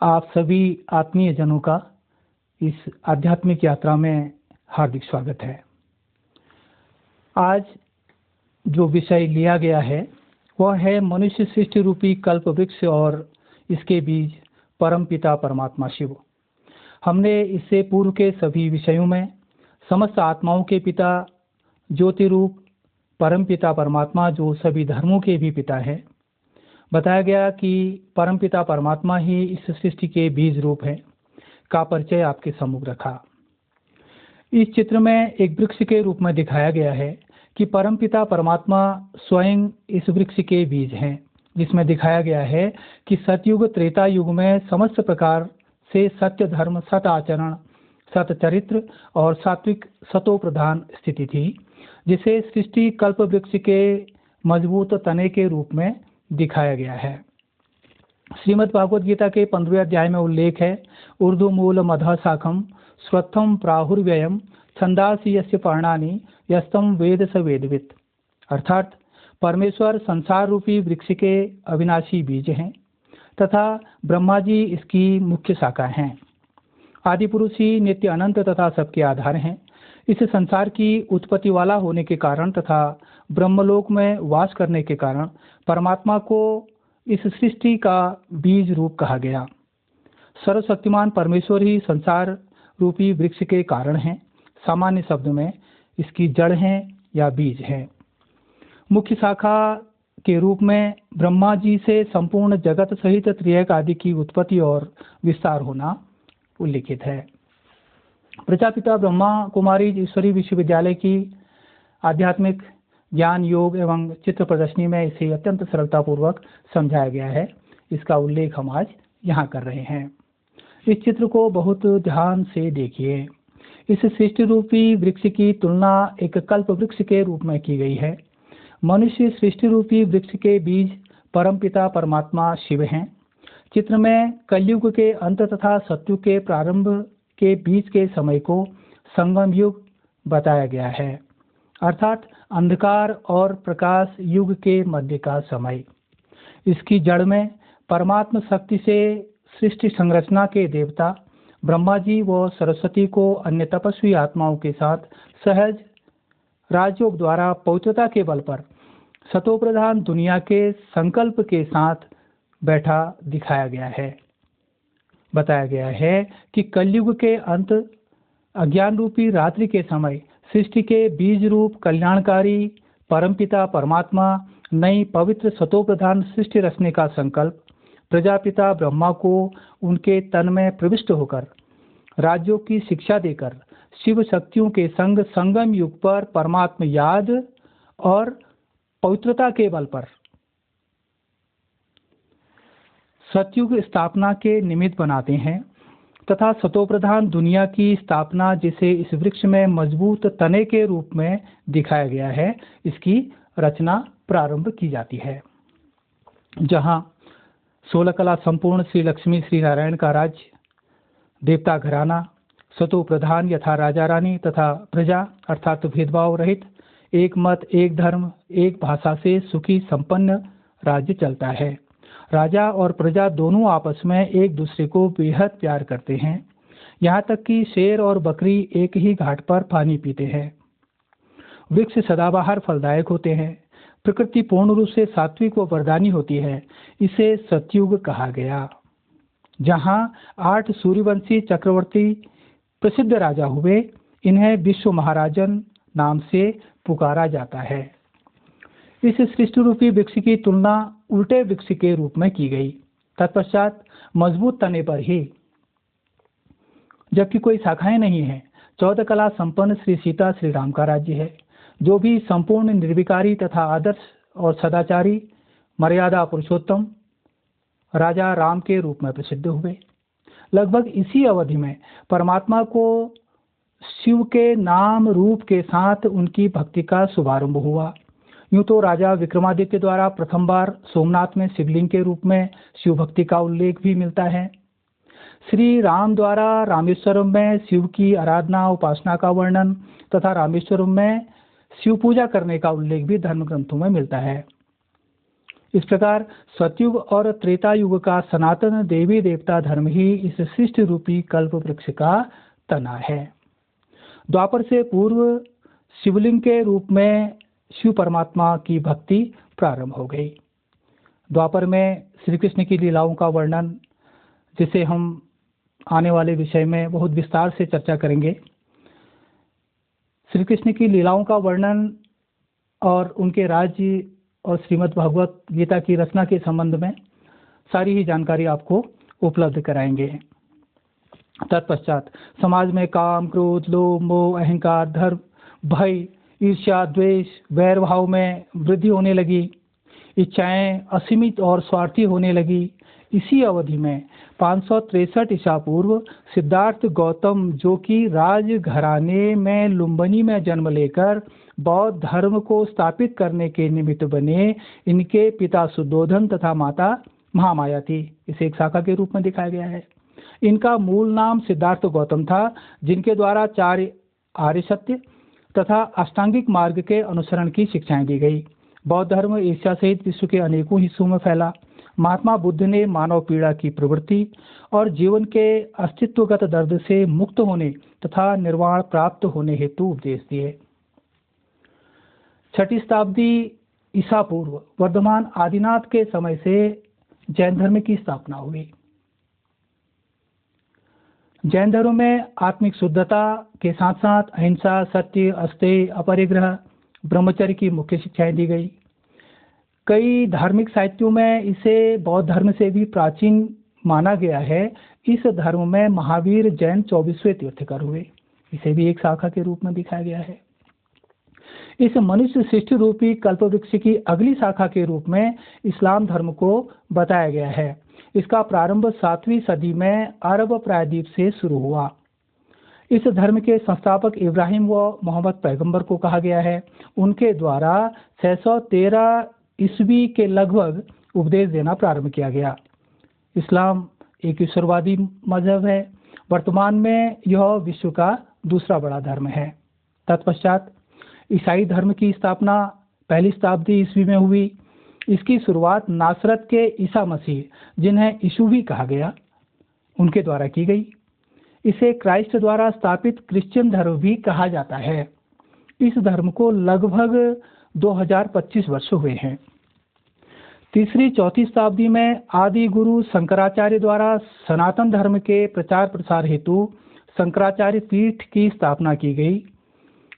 आप सभी आत्मीय जनों का इस आध्यात्मिक यात्रा में हार्दिक स्वागत है। आज जो विषय लिया गया है वह है मनुष्य सृष्टि रूपी कल्प वृक्ष और इसके बीज परमपिता परमात्मा शिव। हमने इससे पूर्व के सभी विषयों में समस्त आत्माओं के पिता ज्योति रूप परमपिता परमात्मा जो सभी धर्मों के भी पिता है बताया गया कि परमपिता परमात्मा ही इस सृष्टि के बीज रूप है का परिचय आपके सम्मुख रखा। इस चित्र में एक वृक्ष के रूप में दिखाया गया है कि परमपिता परमात्मा स्वयं इस वृक्ष के बीज हैं, जिसमें दिखाया गया है कि सतयुग त्रेता युग में समस्त प्रकार से सत्य धर्म सत आचरण सत चरित्र और सात्विक सतो प्रधान स्थिति थी, जिसे सृष्टि कल्प वृक्ष के मजबूत तने के रूप में दिखाया गया है। श्रीमद् भागवत गीता के 15वें अध्याय में उल्लेख है, ऊर्ध्व मूल मध शाखम स्वत्थम प्राहुर्व्ययम छंदासी यस्य पर्णानि यस्तम वेद स वेदवित। अर्थात परमेश्वर संसार रूपी वृक्ष के अविनाशी बीज हैं तथा ब्रह्मा जी इसकी मुख्य शाखा हैं। आदि पुरुष ही नित्य अनंत तथा सबके आधार हैं। इस संसार की उत्पत्ति वाला होने के कारण तथा ब्रह्मलोक में वास करने के कारण परमात्मा को इस सृष्टि का बीज रूप कहा गया। सर्वशक्तिमान परमेश्वर ही संसार रूपी वृक्ष के कारण हैं। सामान्य शब्द में इसकी जड़ हैं या बीज हैं। मुख्य शाखा के रूप में ब्रह्मा जी से संपूर्ण जगत सहित त्रियक आदि की उत्पत्ति और विस्तार होना उल्लिखित है। प्रजापिता ब्रह्मा कुमारी ईश्वरी विश्वविद्यालय की आध्यात्मिक ज्ञान योग एवं चित्र प्रदर्शनी में इसे अत्यंत सरलतापूर्वक समझाया गया है। इसका उल्लेख हम आज यहाँ कर रहे हैं। इस चित्र को बहुत ध्यान से देखिए। इस सृष्टि रूपी वृक्ष की तुलना एक कल्प वृक्ष के रूप में की गई है। मनुष्य सृष्टि रूपी वृक्ष के बीज परमपिता परमात्मा शिव हैं। चित्र में कलयुग के अंत तथा सतयुग के प्रारंभ के बीच के समय को संगम युग बताया गया है, अर्थात अंधकार और प्रकाश युग के मध्य का समय। इसकी जड़ में परमात्म शक्ति से सृष्टि संरचना के देवता ब्रह्मा जी व सरस्वती को अन्य तपस्वी आत्माओं के साथ सहज राजयोग द्वारा पवित्रता के बल पर सतोप्रधान दुनिया के संकल्प के साथ बैठा दिखाया गया है। बताया गया है कि कलयुग के अंत अज्ञान रूपी रात्रि के समय सृष्टि के बीज रूप कल्याणकारी परमपिता परमात्मा नई पवित्र सतोप्रधान सृष्टि रचने का संकल्प प्रजापिता ब्रह्मा को उनके तन में प्रविष्ट होकर राज्यों की शिक्षा देकर शिव शक्तियों के संग संगम युग पर परमात्म याद और पवित्रता के बल पर सतयुग स्थापना के निमित्त बनाते हैं तथा सतोप्रधान दुनिया की स्थापना जिसे इस वृक्ष में मजबूत तने के रूप में दिखाया गया है, इसकी रचना प्रारंभ की जाती है। जहां 16 कला संपूर्ण श्री लक्ष्मी श्री नारायण का राज्य, देवता घराना, सतोप्रधान यथा राजा रानी तथा प्रजा अर्थात भेदभाव रहित एक मत एक धर्म एक भाषा से सुखी संपन्न राज्य चलता है। राजा और प्रजा दोनों आपस में एक दूसरे को बेहद प्यार करते हैं, यहाँ तक कि शेर और बकरी एक ही घाट पर पानी पीते हैं। वृक्ष सदाबहार फलदायक होते हैं। प्रकृति पूर्ण रूप से सात्विक व वरदानी होती है। इसे सतयुग कहा गया, जहाँ 8 सूर्यवंशी चक्रवर्ती प्रसिद्ध राजा हुए। इन्हें विश्व महाराजन नाम से पुकारा जाता है। इस सृष्टि रूपी वृक्ष की तुलना उल्टे वृक्ष के रूप में की गई। तत्पश्चात मजबूत तने पर ही, जबकि कोई शाखाएं नहीं है, 14 कला संपन्न श्री सीता श्री राम का राज्य है, जो भी संपूर्ण निर्विकारी तथा आदर्श और सदाचारी मर्यादा पुरुषोत्तम राजा राम के रूप में प्रसिद्ध हुए। लगभग इसी अवधि में परमात्मा को शिव के नाम रूप के साथ उनकी भक्ति का शुभारंभ हुआ। यूं तो राजा विक्रमादित्य द्वारा प्रथम बार सोमनाथ में शिवलिंग के रूप में शिव भक्ति का उल्लेख भी मिलता है। श्री राम द्वारा रामेश्वरम में शिव की आराधना उपासना का वर्णन तथा रामेश्वरम में शिव पूजा करने का उल्लेख भी धर्म ग्रंथों में मिलता है। इस प्रकार सतयुग और त्रेता युग का सनातन देवी देवता धर्म ही इस सृष्टि रूपी कल्प वृक्ष का तना है। द्वापर से पूर्व शिवलिंग के रूप में शिव परमात्मा की भक्ति प्रारंभ हो गई। द्वापर में श्री कृष्ण की लीलाओं का वर्णन, जिसे हम आने वाले विषय में बहुत विस्तार से चर्चा करेंगे। श्री कृष्ण की लीलाओं का वर्णन और उनके राज्य और श्रीमद् भगवत गीता की रचना के संबंध में सारी ही जानकारी आपको उपलब्ध कराएंगे। तत्पश्चात समाज में काम, क्रोध, लोभ, मोह, अहंकार, धर्म, भय, ईर्ष्या, द्वेष, वैर भाव में वृद्धि होने लगी। इच्छाएं असीमित और स्वार्थी होने लगी। इसी अवधि में 563 ईसा पूर्व सिद्धार्थ गौतम, जो कि राजघराने में लुम्बिनी में जन्म लेकर बौद्ध धर्म को स्थापित करने के निमित्त बने, इनके पिता सुद्धोधन तथा माता महामाया थी। इसे एक शाखा के रूप में दिखाया गया है। इनका मूल नाम सिद्धार्थ गौतम था, जिनके द्वारा 4 आर्य सत्य तथा अष्टांगिक मार्ग के अनुसरण की शिक्षाएं दी गई। बौद्ध धर्म एशिया सहित विश्व के अनेकों हिस्सों में फैला। महात्मा बुद्ध ने मानव पीड़ा की प्रवृत्ति और जीवन के अस्तित्वगत दर्द से मुक्त होने तथा निर्वाण प्राप्त होने हेतु उपदेश दिए। 6वीं शताब्दी ईसा पूर्व वर्धमान आदिनाथ के समय से जैन धर्म की स्थापना हुई। जैन धर्म में आत्मिक शुद्धता के साथ साथ अहिंसा, सत्य, अस्तेय, अपरिग्रह, ब्रह्मचर्य की मुख्य शिक्षाएं दी गई। कई धार्मिक साहित्यों में इसे बौद्ध धर्म से भी प्राचीन माना गया है। इस धर्म में महावीर जैन 24वें तीर्थंकर हुए। इसे भी एक शाखा के रूप में दिखाया गया है। इस मनुष्य सृष्टि रूपी कल्प वृक्ष की अगली शाखा के रूप में इस्लाम धर्म को बताया गया है। इसका प्रारंभ 7वीं सदी में अरब प्रायद्वीप से शुरू हुआ। इस धर्म के संस्थापक इब्राहिम व मोहम्मद पैगंबर को कहा गया है। उनके द्वारा 613 ईस्वी के लगभग उपदेश देना प्रारंभ किया गया। इस्लाम एक ईश्वरवादी मजहब है। वर्तमान में यह विश्व का दूसरा बड़ा धर्म है। तत्पश्चात ईसाई धर्म की स्थापना 1ली शताब्दी ईस्वी में हुई। इसकी शुरुआत नासरत के ईसा मसीह, जिन्हें यीशु भी कहा गया, उनके द्वारा की गई। इसे क्राइस्ट द्वारा स्थापित क्रिश्चियन धर्म भी कहा जाता है। इस धर्म को लगभग 2025 वर्ष हुए हैं। 3री-4थी शताब्दी में आदि गुरु शंकराचार्य द्वारा सनातन धर्म के प्रचार प्रसार हेतु शंकराचार्य पीठ की स्थापना की गई,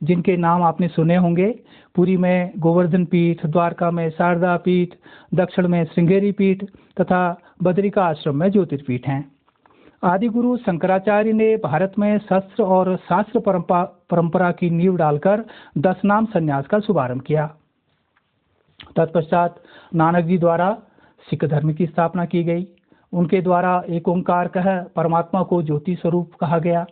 जिनके नाम आपने सुने होंगे। पुरी में गोवर्धन पीठ, द्वारका में शारदा पीठ, दक्षिण में श्रृंगेरी पीठ तथा बद्रिका आश्रम में ज्योतिर्पीठ हैं। आदि गुरु शंकराचार्य ने भारत में शस्त्र और शास्त्र परंपरा की नींव डालकर 10 नाम संन्यास का शुभारंभ किया। तत्पश्चात नानक जी द्वारा सिख धर्म की स्थापना की गई। उनके द्वारा एक ओंकार कह परमात्मा को ज्योति स्वरूप कहा गया।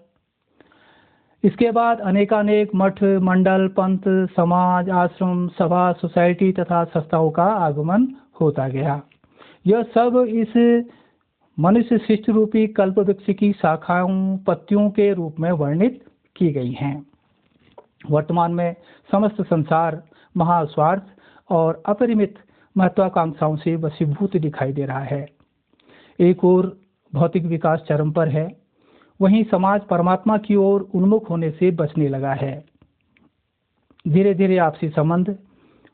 इसके बाद अनेकानेक मठ, मंडल, पंथ, समाज, आश्रम, सभा, सोसाइटी तथा संस्थाओं का आगमन होता गया। यह सब इस मनुष्य सृष्टि रूपी कल्प वृक्ष की शाखाओं, पत्तियों के रूप में वर्णित की गई हैं। वर्तमान में समस्त संसार महास्वार्थ और अपरिमित महत्वाकांक्षाओं से वशीभूत दिखाई दे रहा है। एक ओर भौतिक विकास चरम पर है, वहीं समाज परमात्मा की ओर उन्मुख होने से बचने लगा है। धीरे धीरे आपसी संबंध,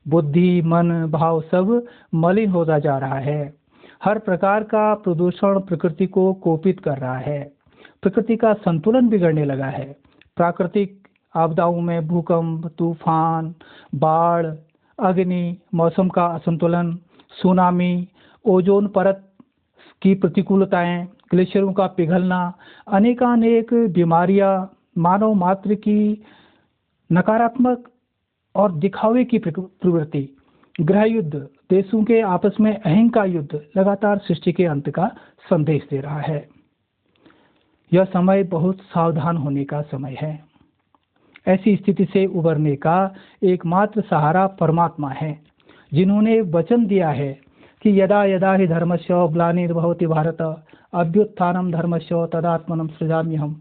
बुद्धि, मन, भाव सब मलिन होता जा रहा है। हर प्रकार का प्रदूषण प्रकृति को कोपित कर रहा है। प्रकृति का संतुलन बिगड़ने लगा है। प्राकृतिक आपदाओं में भूकंप, तूफान, बाढ़, अग्नि, मौसम का असंतुलन, सुनामी, ओजोन परत की प्रतिकूलताएं, ग्लेशियरों का पिघलना, अनेकानेक बीमारियां, मानव मात्र की नकारात्मक और दिखावे की प्रवृत्ति, गृह युद्ध, देशों के आपस में अहिंसा का युद्ध लगातार सृष्टि के अंत का संदेश दे रहा है। यह समय बहुत सावधान होने का समय है। ऐसी स्थिति से उबरने का एकमात्र सहारा परमात्मा है, जिन्होंने वचन दिया है कि यदा यदा हि धर्मस्य ग्लानिर्भवति भारत अभ्युत्थानं धर्मस्य तदात्मनं सृजाम्यहम्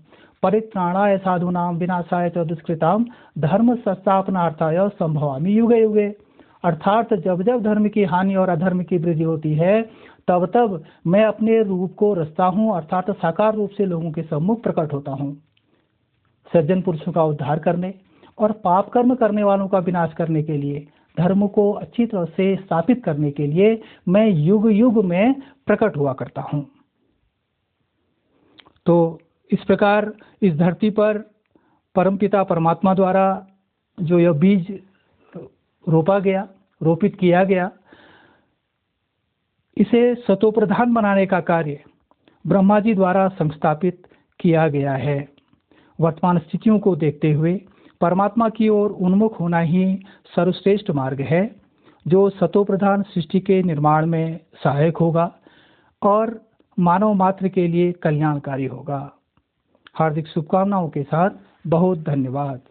परित्राणाय साधूनां विनाशाय च दुष्कृतां धर्म संस्थापनार्थाय संभवामि युगे युगे। अर्थात जब जब धर्म की हानि और अधर्म की वृद्धि होती है, तब तब मैं अपने रूप को रचता हूँ, अर्थात साकार रूप से लोगों के सम्मुख प्रकट होता हूँ। सज्जन पुरुषों का उद्धार करने और पाप कर्म करने वालों का विनाश करने के लिए, धर्म को अच्छी तरह से स्थापित करने के लिए मैं युग युग में प्रकट हुआ करता हूँ। तो इस प्रकार इस धरती पर परमपिता परमात्मा द्वारा जो यह बीज रोपित किया गया, इसे सतोप्रधान बनाने का कार्य ब्रह्मा जी द्वारा संस्थापित किया गया है। वर्तमान स्थितियों को देखते हुए परमात्मा की ओर उन्मुख होना ही सर्वश्रेष्ठ मार्ग है, जो सतोप्रधान सृष्टि के निर्माण में सहायक होगा और मानव मात्र के लिए कल्याणकारी होगा। हार्दिक शुभकामनाओं के साथ बहुत धन्यवाद।